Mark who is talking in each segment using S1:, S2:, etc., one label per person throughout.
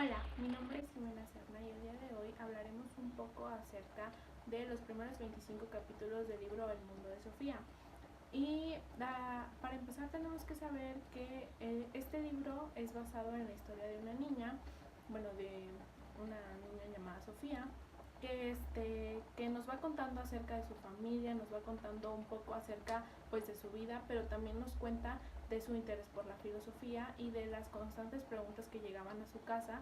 S1: Hola, mi nombre es Jimena Serna y el día de hoy hablaremos un poco acerca de los primeros 25 capítulos del libro El mundo de Sofía. Para empezar tenemos que saber que este libro es basado en la historia de una niña, de una niña llamada Sofía, que nos va contando acerca de su familia, nos va contando un poco acerca de su vida, pero también nos cuenta de su interés por la filosofía y de las constantes preguntas que llegaban a su casa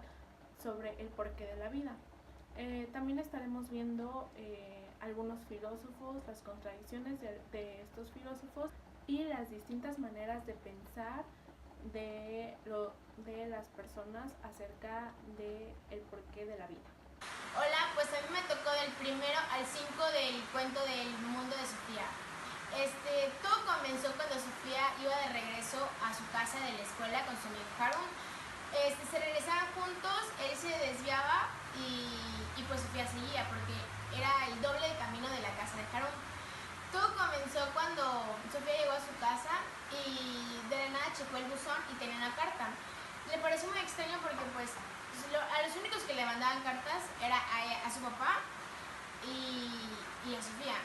S1: sobre el porqué de la vida. También estaremos viendo algunos filósofos, las contradicciones de estos filósofos y las distintas maneras de pensar de las personas acerca del porqué de la vida.
S2: Hola, pues a mí me tocó del 1 al 5 del cuento del mundo de Sofía. Todo comenzó cuando Sofía iba de regreso a su casa de la escuela con su amigo Harun. Se regresaban juntos, él se desviaba y pues Sofía seguía porque era el doble de camino de la casa de Harun. Todo comenzó cuando Sofía llegó a su casa y de la nada checó el buzón y tenía una carta. Le pareció muy extraño porque pues a los únicos que le mandaban cartas era a su papá y a Sofía.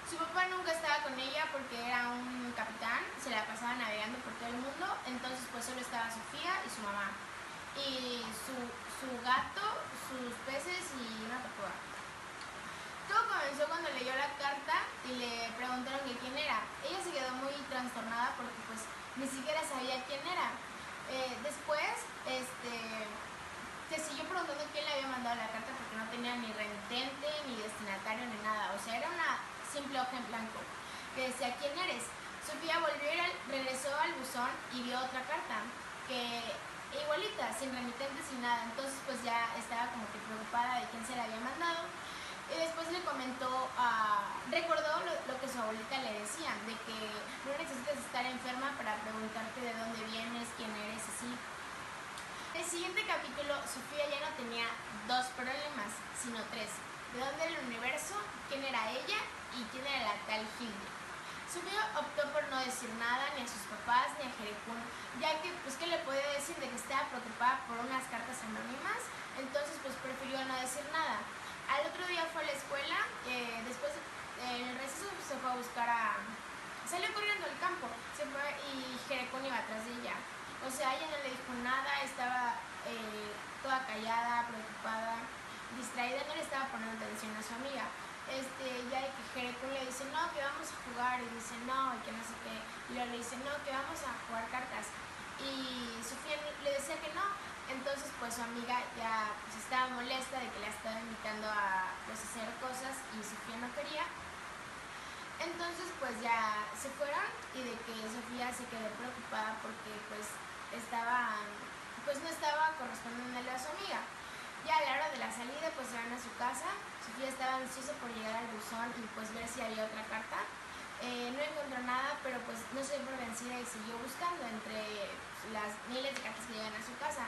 S2: Su papá nunca estaba con ella porque era un capitán, se la pasaba navegando por todo el mundo, entonces pues solo estaba Sofía y su mamá. Y su gato, sus peces y una tortuga. Todo comenzó cuando leyó la carta y le preguntaron que quién era. Ella se quedó muy trastornada porque pues ni siquiera sabía quién era. Después, se siguió preguntando quién le había mandado la carta porque no tenía ni remitente, ni destinatario, ni nada. O sea, era una simple hoja en blanco que decía ¿quién eres? Sofía regresó al buzón y vio otra carta que igualita, sin remitente, sin nada. Entonces pues ya estaba como que preocupada de quién se la había mandado. Y después le comentó, recordó lo que su abuelita le decía, de que no necesitas estar enferma para preguntarte de dónde vienes, quién eres, así. En el siguiente capítulo, Sofía ya no tenía dos problemas, sino tres. ¿De dónde era el universo? ¿Quién era ella? ¿Y quién era la tal Hilde? Sofía optó por no decir nada ni a sus papás ni a Jerecún, ya que, pues, ¿qué le podía decir? De que estaba preocupada por unas cartas anónimas, entonces, pues, prefirió no decir nada. Al otro día fue a la escuela, después, en el receso, se fue a buscar salió corriendo al campo, se fue y Jerecún iba atrás de ella. O sea, ella no le dijo nada, estaba toda callada, preocupada, distraída, no le estaba poniendo atención a su amiga. Ya que Jerecún le dice, no, que vamos a jugar, y dice, no, y que no sé qué, y luego le dice, no, que vamos a jugar cartas, y Sofía le decía que no. Entonces pues su amiga ya pues estaba molesta de que la estaba invitando a pues hacer cosas y Sofía no quería. Entonces pues ya se fueron y de que Sofía se quedó preocupada porque pues no estaba correspondiendo a su amiga. Ya a la hora de la salida pues se van a su casa. Sofía estaba ansiosa por llegar al buzón y pues ver si había otra carta. No encontró nada, pero pues no se dio por vencida y siguió buscando entre las miles de cartas que llegan a su casa.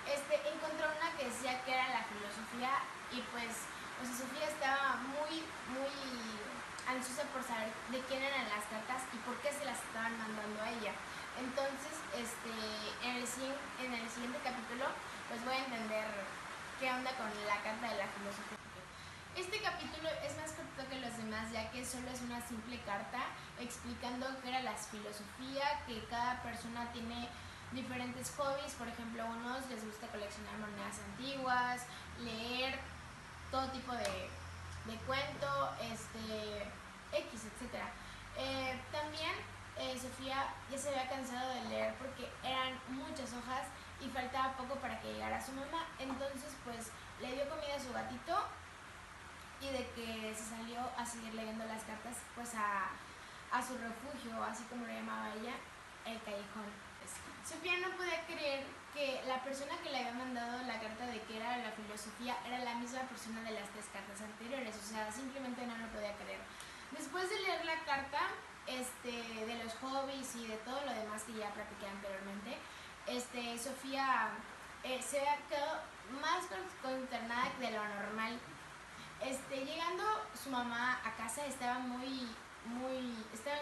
S2: Encontró una que decía que era la filosofía y pues Sofía estaba muy ansiosa por saber de quién eran las cartas y por qué se las estaban mandando a ella. Entonces, en el siguiente capítulo pues voy a entender qué onda con la carta de la filosofía. Este capítulo es más corto que los demás, ya que solo es una simple carta explicando qué era la filosofía, que cada persona tiene diferentes hobbies. Por ejemplo, a unos les gusta coleccionar monedas antiguas, leer todo tipo de cuento, X, etc. También Sofía ya se había cansado de leer porque eran muchas hojas y faltaba poco para que llegara su mamá. Entonces pues le dio comida a su gatito y de que se salió a seguir leyendo las cartas pues a su refugio, así como lo llamaba ella, el callejón. Sofía no podía creer que la persona que le había mandado la carta de que era la filosofía era la misma persona de las tres cartas anteriores, o sea, simplemente no lo podía creer. Después de leer la carta, de los hobbies y de todo lo demás que ya platiqué anteriormente, Sofía se había quedado más consternada de lo normal. Llegando su mamá a casa estaba en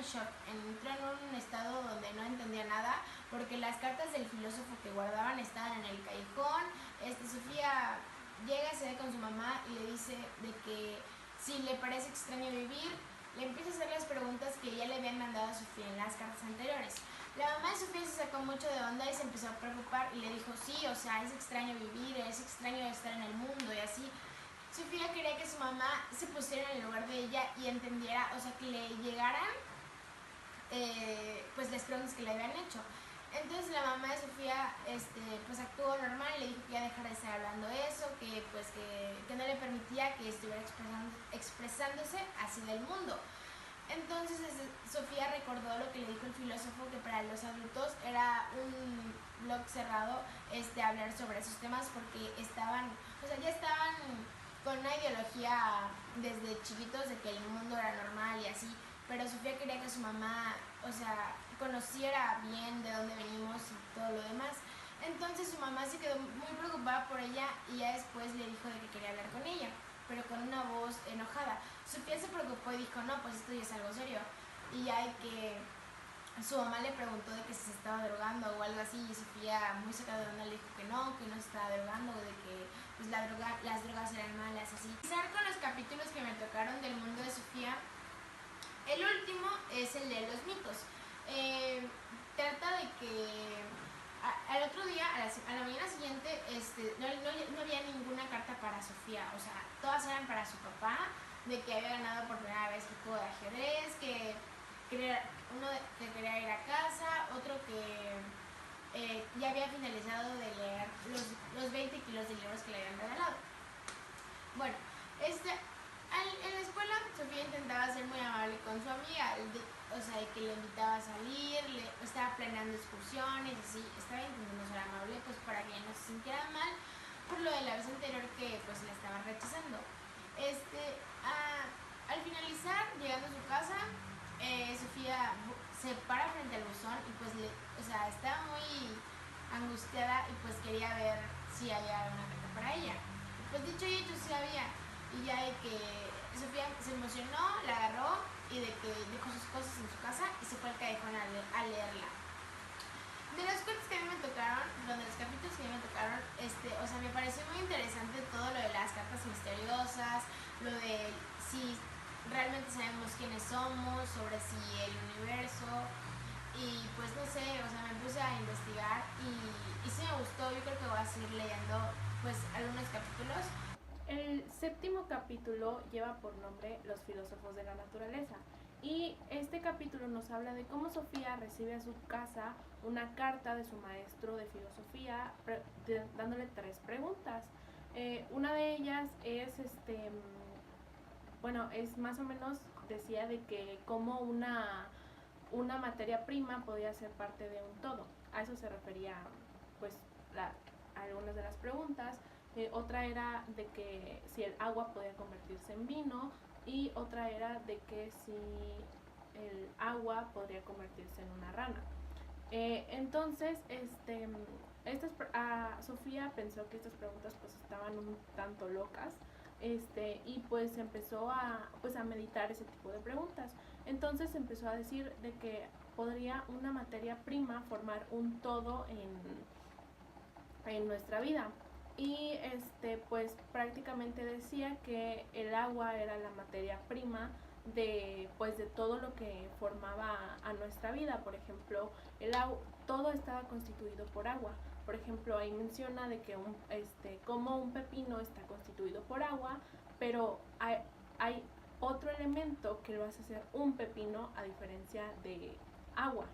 S2: shock, entró en un estado donde no entendía nada porque las cartas del filósofo que guardaban estaban en el callejón. Sofía llega, se ve con su mamá y le dice de que si le parece extraño vivir, le empieza a hacer las preguntas que ya le habían mandado a Sofía en las cartas anteriores. La mamá de Sofía se sacó mucho de onda y se empezó a preocupar y le dijo, sí, o sea, es extraño vivir, es extraño estar en el mundo y así. Sofía quería que su mamá se pusiera en el lugar de ella y entendiera, o sea, que le llegaran pues las preguntas que le habían hecho. Entonces la mamá de Sofía pues actuó normal y le dijo que ya dejara de estar hablando eso, que pues que no le permitía que estuviera expresándose así del mundo. Entonces Sofía recordó lo que le dijo el filósofo, que para los adultos era un blog cerrado hablar sobre esos temas porque estaban, o sea, ya estaban con una ideología desde chiquitos de que el mundo era normal y así, pero Sofía quería que su mamá, o sea, conociera bien de dónde venimos y todo lo demás. Entonces su mamá se quedó muy preocupada por ella y ya después le dijo de que quería hablar con ella, pero con una voz enojada. Sofía se preocupó y dijo, no, pues esto ya es algo serio. Y ya que su mamá le preguntó de que si se estaba drogando o algo así, y Sofía, muy sacada de onda, le dijo que no se estaba drogando, de que pues, las drogas eran malas, así. Empezar con los capítulos que me tocaron del mundo de Sofía. El último es el de los mitos. Trata de que al otro día, a la mañana siguiente, no había ninguna carta para Sofía, o sea, todas eran para su papá, de que había ganado por primera vez el juego de ajedrez, uno que quería ir a casa, otro que ya había finalizado de leer los 20 kilos de libros que le habían regalado. Bueno, en la escuela Sofía intentaba ser muy amable con su amiga, o sea, de que le invitaba a salir, estaba planeando excursiones, así, estaba intentando ser amable pues para que ella no se sintiera mal por lo de la vez anterior que pues la estaba rechazando. Al finalizar, llegando a su casa, Sofía se para frente al buzón y pues o sea, estaba muy angustiada y pues quería ver si había una carta para ella. Pues dicho y hecho sí había, y ya de que Sofía se emocionó, la agarró y de que dejó sus cosas en su casa y se fue al callejón a leerla. De los cuentos que a mí me tocaron, de los capítulos que a mí me tocaron, o sea, me pareció muy interesante todo lo de las cartas misteriosas, lo de si realmente sabemos quiénes somos, sobre si el universo, y pues no sé, o sea, me puse a investigar y sí me gustó. Yo creo que voy a seguir leyendo pues algunos capítulos.
S1: El séptimo capítulo lleva por nombre Los filósofos de la naturaleza, y este capítulo nos habla de cómo Sofía recibe a su casa una carta de su maestro de filosofía dándole 3 preguntas. Una de ellas es bueno, es más o menos, decía de que cómo una materia prima podía ser parte de un todo. A eso se refería pues algunas de las preguntas. Otra era de que si el agua podía convertirse en vino, y otra era de que si el agua podría convertirse en una rana. Entonces, Sofía pensó que estas preguntas pues estaban un tanto locas, y pues empezó a meditar ese tipo de preguntas. Entonces empezó a decir de que podría una materia prima formar un todo en nuestra vida. Y pues prácticamente decía que el agua era la materia prima de todo lo que formaba a nuestra vida. Por ejemplo, todo estaba constituido por agua. Por ejemplo, ahí menciona de que como un pepino está constituido por agua, pero hay otro elemento que lo hace ser un pepino a diferencia de agua.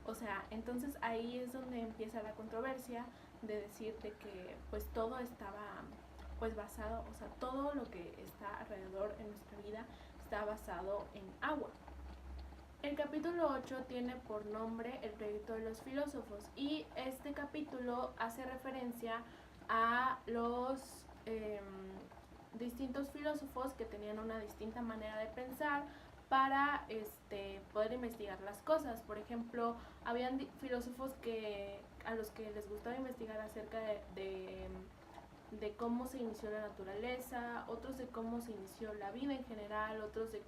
S1: O sea, entonces ahí es donde empieza la controversia de decir de que pues todo estaba pues basado, o sea, todo lo que está alrededor en nuestra vida está basado en agua. El capítulo 8 tiene por nombre El proyecto de los filósofos, y este capítulo hace referencia a los distintos filósofos que tenían una distinta manera de pensar para poder investigar las cosas. Por ejemplo, habían filósofos a los que les gustaba investigar acerca de cómo se inició la naturaleza, otros de cómo se inició la vida en general, otros de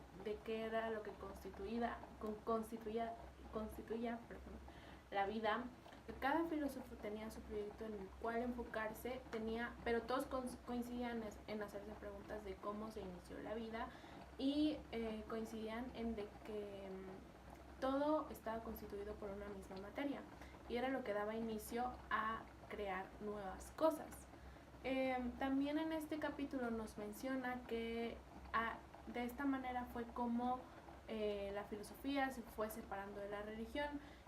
S1: qué era lo que constituía la vida, Cada filósofo tenía su proyecto en el cual enfocarse, pero todos coincidían en hacerse preguntas de cómo se inició la vida y coincidían en de que todo estaba constituido por una misma materia y era lo que daba inicio a crear nuevas cosas. También en este capítulo nos menciona que de esta manera fue como la filosofía se fue separando de la religión,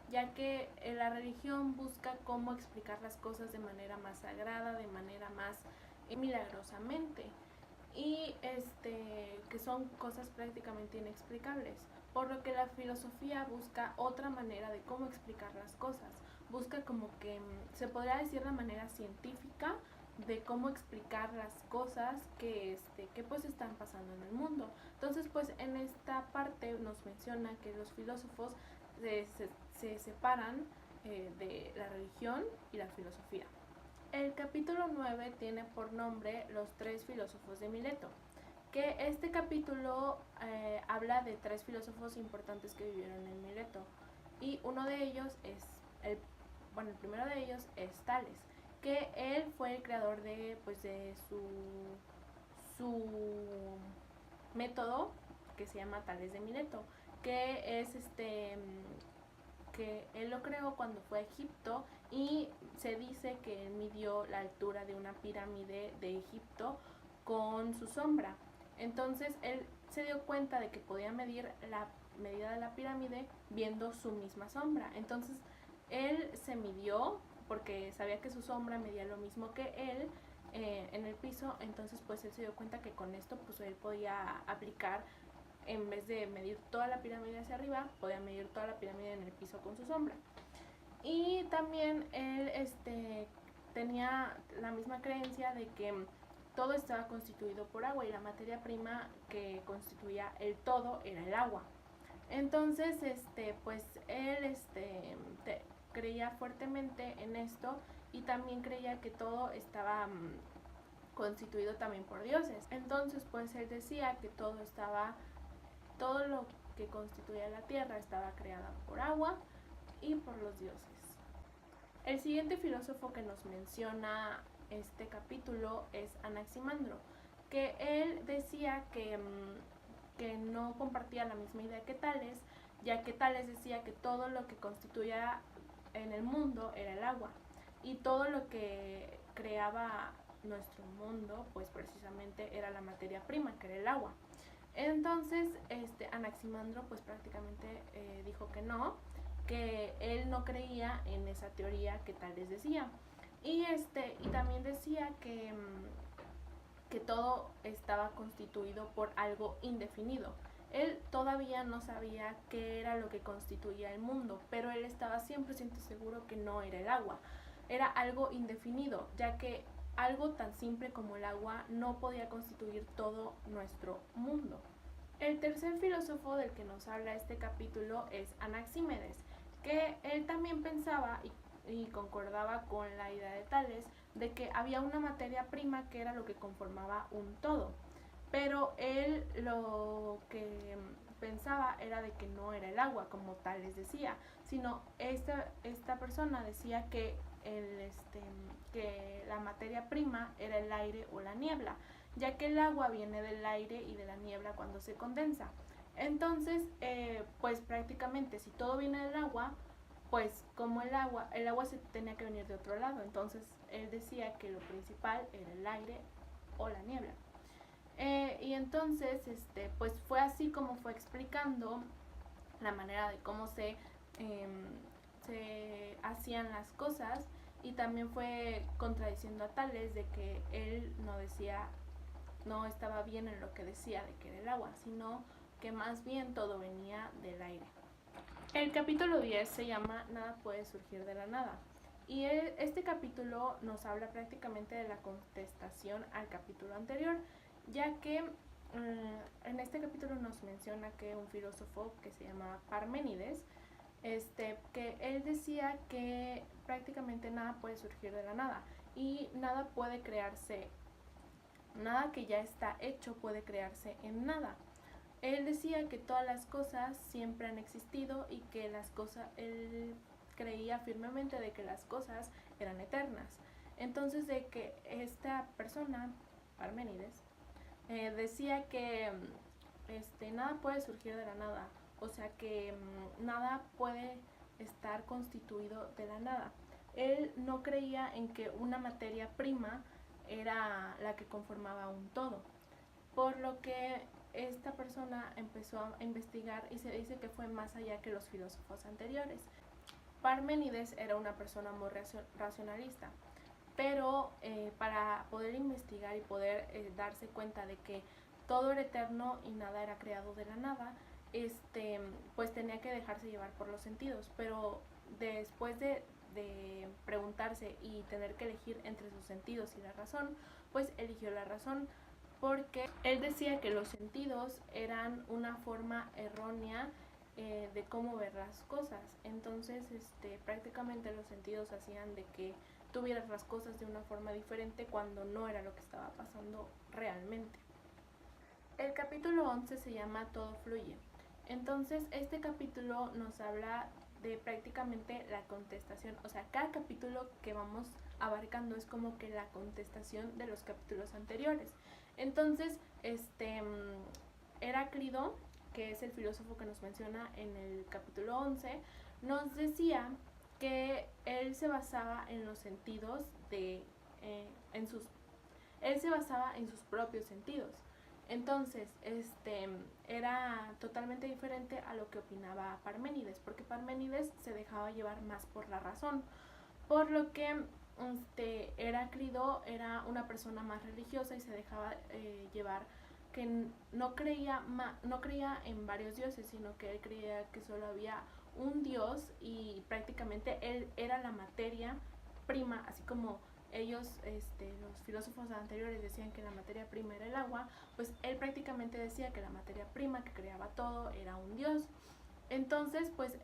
S1: ya que la religión busca cómo explicar las cosas de manera más sagrada, de manera más milagrosamente, y que son cosas prácticamente inexplicables, por lo que la filosofía busca otra manera de cómo explicar las cosas, busca como que se podría decir de manera científica de cómo explicar las cosas que pues están pasando en el mundo. Entonces pues en esta parte nos menciona que los filósofos se separan de la religión y la filosofía. El capítulo 9 tiene por nombre Los tres filósofos de Mileto, que este capítulo habla de tres filósofos importantes que vivieron en Mileto, y uno de ellos es el primero de ellos es Tales, que él fue el creador de su método que se llama Tales de Mileto, que es que él lo creó cuando fue a Egipto, y se dice que él midió la altura de una pirámide de Egipto con su sombra. Entonces él se dio cuenta de que podía medir la medida de la pirámide viendo su misma sombra. Entonces él se midió porque sabía que su sombra medía lo mismo que él en el piso. Entonces pues él se dio cuenta que con esto pues él podía aplicar, en vez de medir toda la pirámide hacia arriba, podía medir toda la pirámide en el piso con su sombra. Y también él tenía la misma creencia de que todo estaba constituido por agua y la materia prima que constituía el todo era el agua. Entonces pues él creía fuertemente en esto, y también creía que todo estaba constituido también por dioses. Entonces pues él decía que todo lo que constituía la tierra estaba creada por agua y por los dioses. El siguiente filósofo que nos menciona este capítulo es Anaximandro, que él decía que no compartía la misma idea que Tales, ya que Tales decía que todo lo que constituía en el mundo era el agua, y todo lo que creaba nuestro mundo pues precisamente era la materia prima, que era el agua. Entonces Anaximandro pues prácticamente dijo que él no creía en esa teoría que Tales decía, y también decía que todo estaba constituido por algo indefinido. Él todavía no sabía qué era lo que constituía el mundo, pero él estaba 100% seguro que no era el agua, era algo indefinido, ya que algo tan simple como el agua no podía constituir todo nuestro mundo. El tercer filósofo del que nos habla este capítulo es Anaxímedes, que él también pensaba y concordaba con la idea de Tales de que había una materia prima que era lo que conformaba un todo, pero él lo que pensaba era de que no era el agua como Tales decía, sino esta persona decía que que la materia prima era el aire o la niebla, ya que el agua viene del aire y de la niebla cuando se condensa. Entonces pues prácticamente si todo viene del agua, pues como el agua se tenía que venir de otro lado. Entonces él decía que lo principal era el aire o la niebla. Y entonces pues fue así como fue explicando la manera de cómo se hacían las cosas, y también fue contradiciendo a Tales de que él no estaba bien en lo que decía de que era el agua, sino que más bien todo venía del aire. El capítulo 10 se llama Nada puede surgir de la nada, y este capítulo nos habla prácticamente de la contestación al capítulo anterior, ya que en este capítulo nos menciona que un filósofo que se llama Parménides, que él decía que prácticamente nada puede surgir de la nada, y nada puede crearse, nada que ya está hecho puede crearse en nada. Él decía que todas las cosas siempre han existido y que las cosas, él creía firmemente de que las cosas eran eternas. Entonces de que esta persona, Parménides, decía que nada puede surgir de la nada, o sea que nada puede estar constituido de la nada. Él no creía en que una materia prima era la que conformaba un todo, por lo que esta persona empezó a investigar y se dice que fue más allá que los filósofos anteriores. Parménides era una persona muy racionalista, pero para poder investigar y poder darse cuenta de que todo era eterno y nada era creado de la nada, pues tenía que dejarse llevar por los sentidos, pero después de preguntarse y tener que elegir entre sus sentidos y la razón, pues eligió la razón, porque él decía que los sentidos eran una forma errónea de cómo ver las cosas. Entonces prácticamente los sentidos hacían de que tuvieras las cosas de una forma diferente cuando no era lo que estaba pasando realmente. El capítulo 11 se llama Todo fluye. Entonces este capítulo nos habla de prácticamente la contestación, o sea, cada capítulo que vamos abarcando es como que la contestación de los capítulos anteriores. Entonces, Heráclito, que es el filósofo que nos menciona en el capítulo 11, nos decía que él se basaba en los sentidos él se basaba en sus propios sentidos. Entonces, era totalmente diferente a lo que opinaba Parménides, porque Parménides se dejaba llevar más por la razón, por lo que Heráclito era una persona más religiosa y se dejaba llevar, que no creía en varios dioses, sino que él creía que solo había un dios y prácticamente él era la materia prima, así como ellos, los filósofos anteriores decían que la materia prima era el agua, pues él prácticamente decía que la materia prima que creaba todo era un dios. Entonces, pues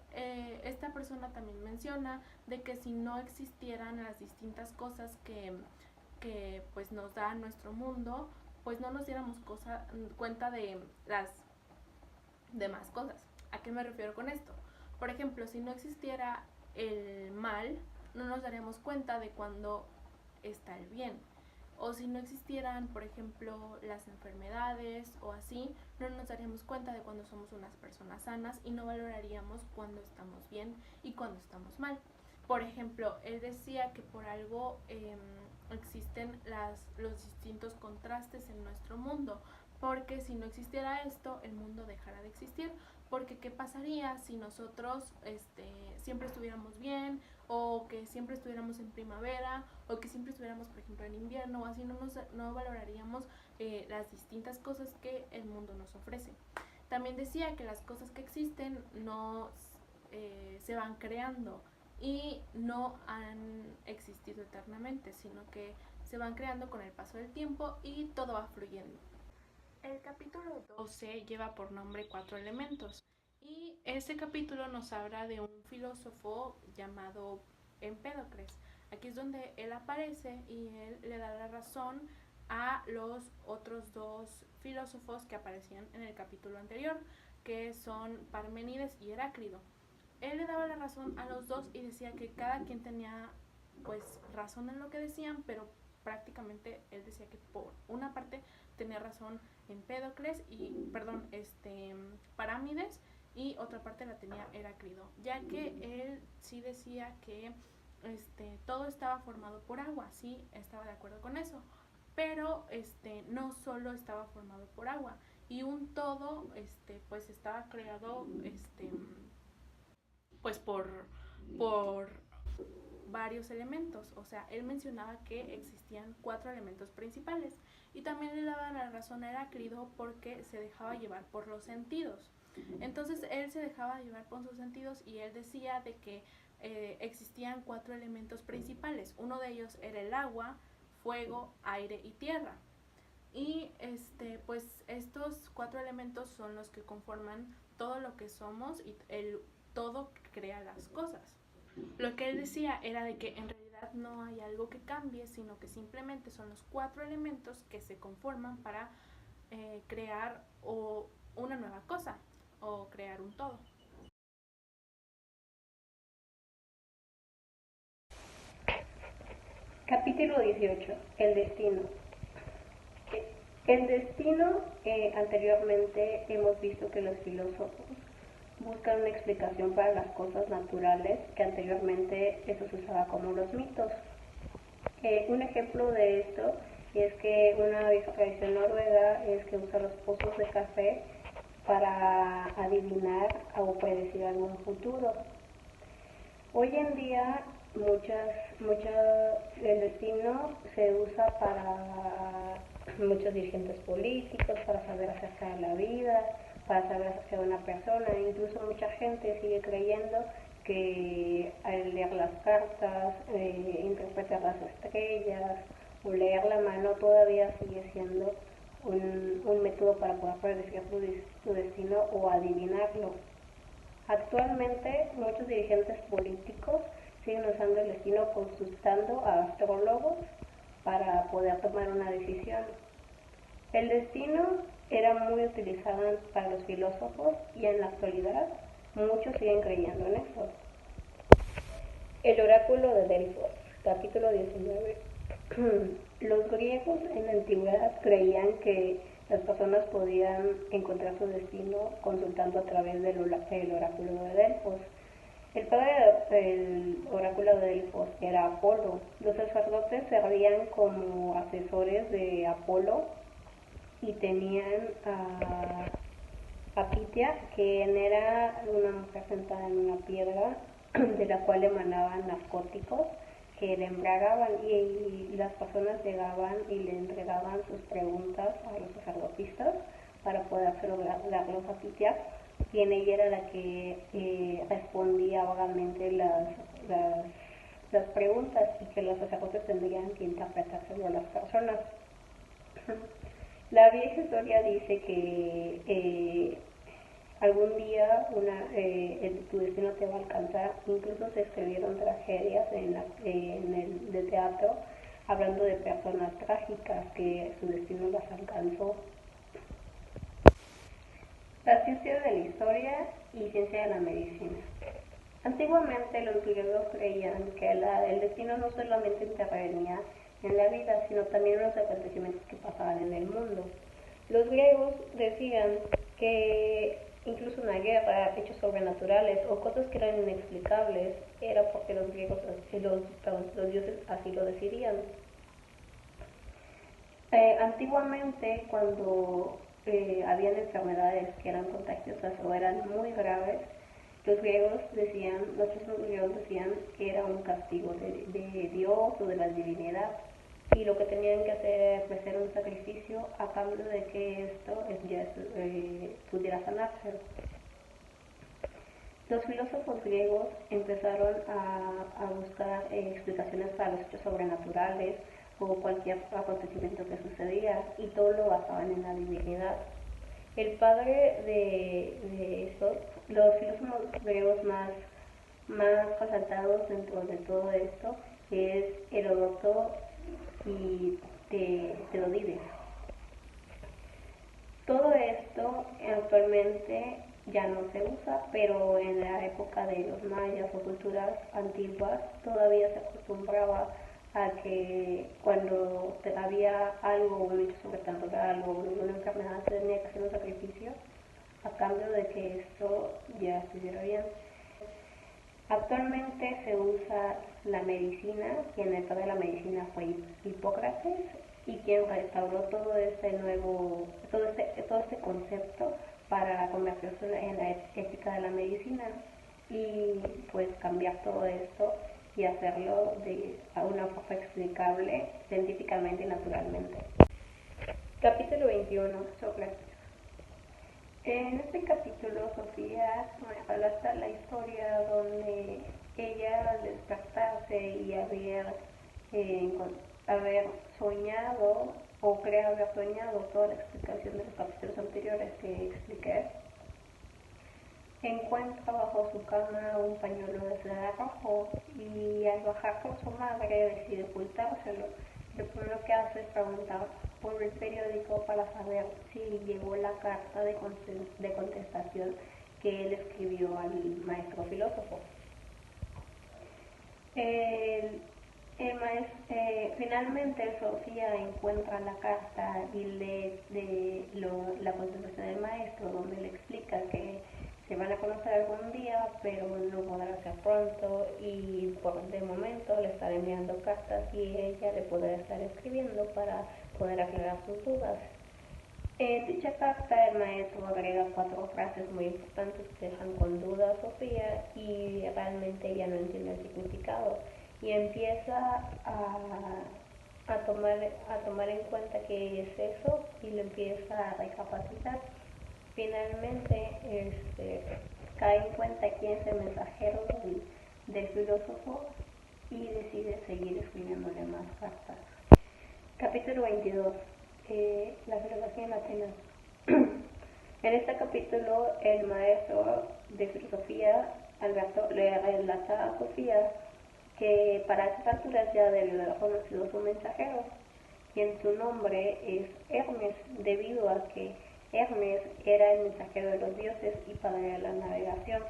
S1: esta persona también menciona de que si no existieran las distintas cosas que pues nos da nuestro mundo, pues no nos diéramos cuenta de las demás cosas. ¿A qué me refiero con esto? Por ejemplo, si no existiera el mal, no nos daríamos cuenta de cuando está el bien. O si no existieran, por ejemplo, las enfermedades o así, no nos daríamos cuenta de cuando somos unas personas sanas y no valoraríamos cuando estamos bien y cuando estamos mal. Por ejemplo, él decía que por algo existen los distintos contrastes en nuestro mundo, porque si no existiera esto, el mundo dejara de existir. Porque ¿qué pasaría si nosotros siempre estuviéramos bien, o que siempre estuviéramos en primavera, o que siempre estuviéramos, por ejemplo, en invierno, o así no valoraríamos las distintas cosas que el mundo nos ofrece? También decía que las cosas que existen no se van creando y no han existido eternamente, sino que se van creando con el paso del tiempo y todo va fluyendo. El capítulo 12 lleva por nombre Cuatro elementos y este capítulo nos habla de un filósofo llamado Empédocles. Aquí es donde él aparece y él le da la razón a los otros dos filósofos que aparecían en el capítulo anterior, que son Parménides y Heráclito. Él le daba la razón a los dos y decía que cada quien tenía pues razón en lo que decían, pero prácticamente él decía que por una parte tenía razón Empédocles y, perdón, Parámides, y otra parte la tenía Heráclito, ya que él sí decía que todo estaba formado por agua, sí, estaba de acuerdo con eso, pero no solo estaba formado por agua, y un todo pues estaba creado pues por varios elementos. O sea, él mencionaba que existían 4 elementos principales y también le daba la razón a Heráclito porque se dejaba llevar por los sentidos. Entonces él se dejaba llevar por sus sentidos y él decía de que existían 4 elementos principales. Uno de ellos era el agua, fuego, aire y tierra. Y pues estos 4 elementos son los que conforman todo lo que somos y el todo crea las cosas. Lo que él decía era de que en realidad no hay algo que cambie, sino que simplemente son los 4 elementos que se conforman para crear una nueva cosa o crear un todo.
S3: Capítulo 18. El destino. El destino, anteriormente hemos visto que los filósofos buscan una explicación para las cosas naturales, que anteriormente eso se usaba como los mitos. Un ejemplo de esto es que una vieja tradición noruega es que usa los pozos de café para adivinar o predecir algún futuro. Hoy en día el destino se usa para muchos dirigentes políticos, para saber acerca de la vida, para saber acerca de una persona. Incluso mucha gente sigue creyendo que al leer las cartas, interpretar las estrellas o leer la mano todavía sigue siendo un método para poder predecir tu destino o adivinarlo. Actualmente muchos dirigentes políticos siguen usando el destino consultando a astrólogos para poder tomar una decisión. El destino era muy utilizado para los filósofos y en la actualidad muchos siguen creyendo en eso. El oráculo de Delfos, capítulo 19. Los griegos en la antigüedad creían que las personas podían encontrar su destino consultando a través del oráculo de Delfos. El padre del oráculo de Delfos era Apolo. Los sacerdotes servían como asesores de Apolo y tenían a Pitia, que era una mujer sentada en una piedra de la cual emanaban narcóticos que le embriagaban, y las personas llegaban y le entregaban sus preguntas a los sacerdotistas para poder darlos a Pitia, y en ella era la que respondía vagamente las preguntas, y que los sacerdotes tendrían que interpretárselo a las personas. La vieja historia dice que algún día tu destino te va a alcanzar. Incluso se escribieron tragedias en el teatro hablando de personas trágicas que su destino las alcanzó. La ciencia de la historia y ciencia de la medicina. Antiguamente los griegos creían que el destino no solamente intervenía en la vida, sino también en los acontecimientos que pasaban en el mundo. Los griegos decían que incluso una guerra, hechos sobrenaturales o cosas que eran inexplicables, era porque los dioses así lo decidían. Antiguamente, cuando habían enfermedades que eran contagiosas o eran muy graves, los griegos decían que era un castigo de Dios o de la divinidad, y lo que tenían que hacer era ofrecer un sacrificio a cambio de que esto pudiera sanarse. Los filósofos griegos empezaron a buscar explicaciones para los hechos sobrenaturales o cualquier acontecimiento que sucedía, y todo lo basaban en la divinidad. El padre de eso, los filósofos griegos más resaltados dentro de todo esto, es Heródoto y Teodosides. Todo esto actualmente ya no se usa, pero en la época de los mayas o culturas antiguas todavía se acostumbraba a que cuando había algo, un hecho sobrenatural o una enfermedad, se tenía que hacer un sacrificio a cambio de que esto ya estuviera bien. Actualmente se usa la medicina, quien el padre de la medicina fue Hipócrates, y quien restauró todo este concepto para convertirse en la ética de la medicina, y pues cambiar todo esto y hacerlo a una forma explicable científicamente y naturalmente. Capítulo 21. Sócrates. En este capítulo, Sofía relata la historia donde ella, al despertarse y haber soñado o cree haber soñado toda la explicación de los capítulos anteriores que expliqué, encuentra bajo su cama un pañuelo de seda rojo, y al bajar con su madre decide ocultárselo. Lo primero que hace es preguntar por el periódico para saber si llegó la carta de contestación que él escribió al maestro filósofo. En Finalmente Sofía encuentra la carta y lee la contestación del maestro, donde le explica que se van a conocer algún día, pero no podrá ser pronto, y de momento le están enviando cartas y ella le podrá estar escribiendo para poder aclarar sus dudas. En dicha carta el maestro agrega 4 frases muy importantes que dejan con duda a Sofía, y realmente ella no entiende el significado y empieza a tomar en cuenta qué es eso y lo empieza a recapacitar. Finalmente cae en cuenta quién es el mensajero del filósofo y decide seguir escribiéndole más cartas. Capítulo 22. La filosofía en Atenas. En este capítulo el maestro de filosofía, Alberto, le relata a Sofía que para esas alturas ya debió haber conocido su mensajero, quien su nombre es Hermes, debido a que Hermes era el mensajero de los dioses y padre de la navegación.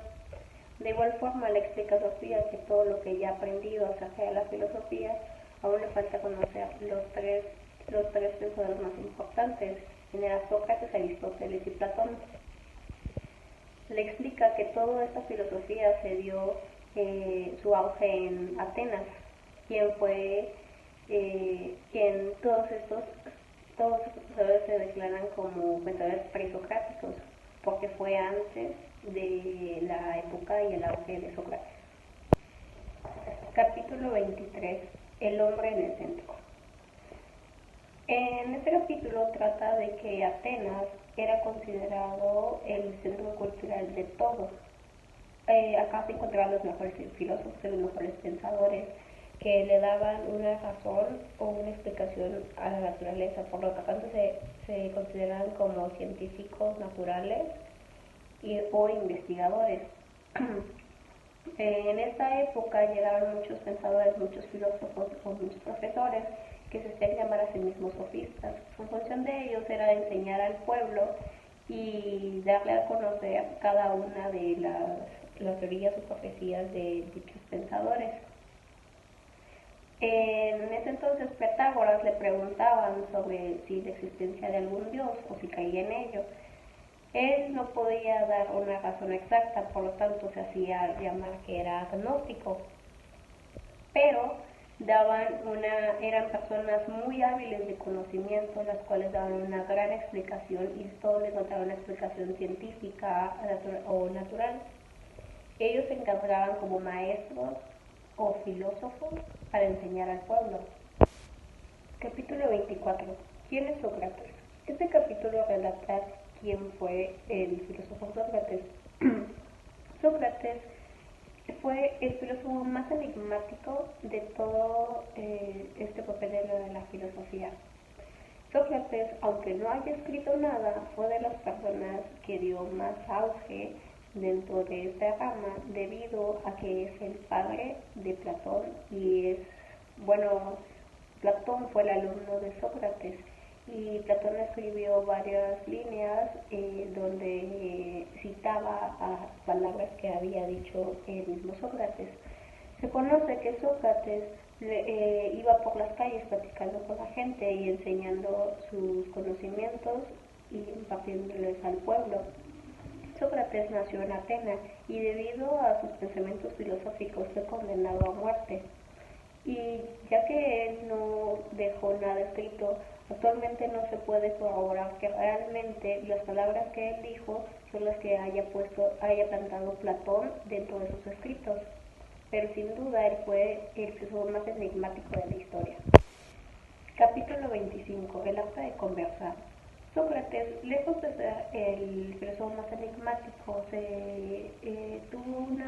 S3: De igual forma le explica a Sofía que todo lo que ya ha aprendido acerca de la filosofía, aún le falta conocer los tres pensadores más importantes, quienes eran Sócrates, Aristóteles y Platón. Le explica que toda esta filosofía se dio su auge en Atenas, quien todos estos pensadores se declaran como pensadores presocráticos, porque fue antes de la época y el auge de Sócrates. Capítulo 23. El hombre en el centro. En este capítulo trata de que Atenas era considerado el centro cultural de todo. Acá se encontraban los mejores filósofos y los mejores pensadores que le daban una razón o una explicación a la naturaleza, por lo tanto se consideran como científicos naturales o investigadores. En esta época llegaron muchos pensadores, muchos filósofos o muchos profesores que se hacían llamar a sí mismos sofistas. Su función de ellos era enseñar al pueblo y darle a conocer cada una de las teorías o profecías de dichos pensadores. En ese entonces Pitágoras le preguntaban sobre si la existencia de algún dios o si creía en ello. Él no podía dar una razón exacta, por lo tanto se hacía llamar que era agnóstico, pero eran personas muy hábiles de conocimiento, las cuales daban una gran explicación y todos les daban una explicación científica o natural. Ellos se encargaban como maestros o filósofos para enseñar al pueblo. Capítulo 24. ¿Quién es Sócrates? Este capítulo relata quién fue el filósofo Sócrates. Sócrates fue el filósofo más enigmático de todo este papel de la filosofía. Sócrates, aunque no haya escrito nada, fue de las personas que dio más auge dentro de esta rama, debido a que es el padre de Platón y Platón fue el alumno de Sócrates, y Platón escribió varias líneas donde citaba a palabras que había dicho el mismo Sócrates. Se conoce que Sócrates iba por las calles platicando con la gente y enseñando sus conocimientos y impartiéndoles al pueblo. Sócrates nació en Atenas y debido a sus pensamientos filosóficos fue condenado a muerte. Y ya que él no dejó nada escrito, actualmente no se puede corroborar que realmente las palabras que él dijo son las que haya plantado Platón dentro de sus escritos, pero sin duda él fue el filósofo más enigmático de la historia. Capítulo 25. El arte de conversar. Sócrates, lejos de ser el filósofo más enigmático, tuvo un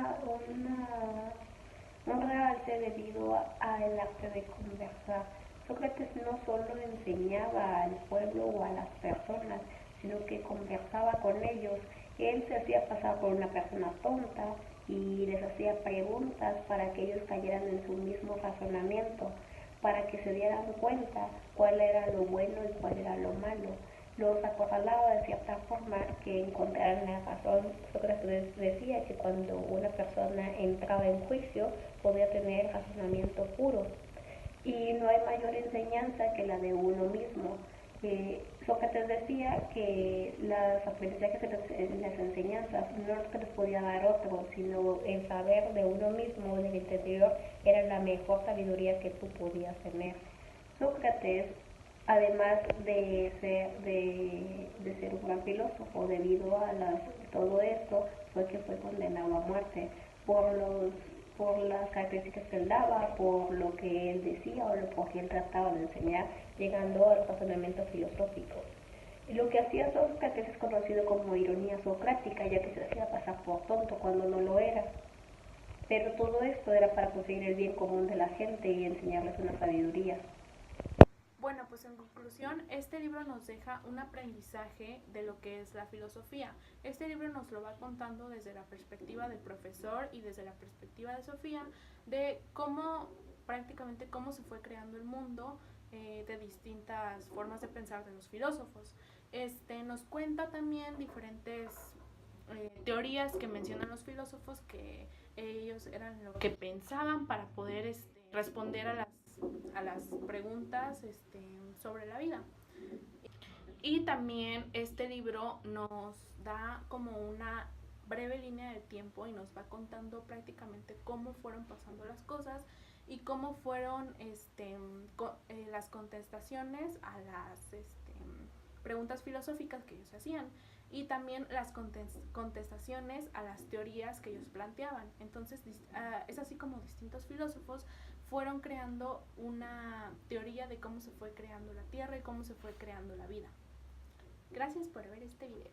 S3: realce debido al arte de conversar. Sócrates no solo enseñaba al pueblo o a las personas, sino que conversaba con ellos. Él se hacía pasar por una persona tonta y les hacía preguntas para que ellos cayeran en su mismo razonamiento, para que se dieran cuenta cuál era lo bueno y cuál era lo malo. Los acorralaba de cierta forma que encontraran la razón. Sócrates decía que cuando una persona entraba en juicio podía tener razonamiento puro. y no hay mayor enseñanza que la de uno mismo. Sócrates decía que los aprendizajes en las enseñanzas no es que los podía dar otro, sino el saber de uno mismo, del interior, era la mejor sabiduría que tú podías tener. Sócrates, además de ser un gran filósofo, debido a todo esto, fue que fue condenado a muerte por las características que él daba, por lo que él decía o por que él trataba de enseñar, llegando a los razonamientos filosóficos. Y lo que hacía Sócrates es conocido como ironía socrática, ya que se hacía pasar por tonto cuando no lo era. Pero todo esto era para conseguir el bien común de la gente y enseñarles una sabiduría.
S1: Bueno, pues en conclusión, este libro nos deja un aprendizaje de lo que es la filosofía. Este libro nos lo va contando desde la perspectiva del profesor y desde la perspectiva de Sofía, de prácticamente cómo se fue creando el mundo, de distintas formas de pensar de los filósofos. Nos cuenta también diferentes teorías que mencionan los filósofos, que ellos eran lo que pensaban para poder responder a las preguntas sobre la vida. Y también este libro nos da como una breve línea de tiempo y nos va contando prácticamente cómo fueron pasando las cosas y cómo fueron las contestaciones a las preguntas filosóficas que ellos hacían, y también las contestaciones a las teorías que ellos planteaban. Entonces es así como distintos filósofos fueron creando una teoría de cómo se fue creando la Tierra y cómo se fue creando la vida. Gracias por ver este video.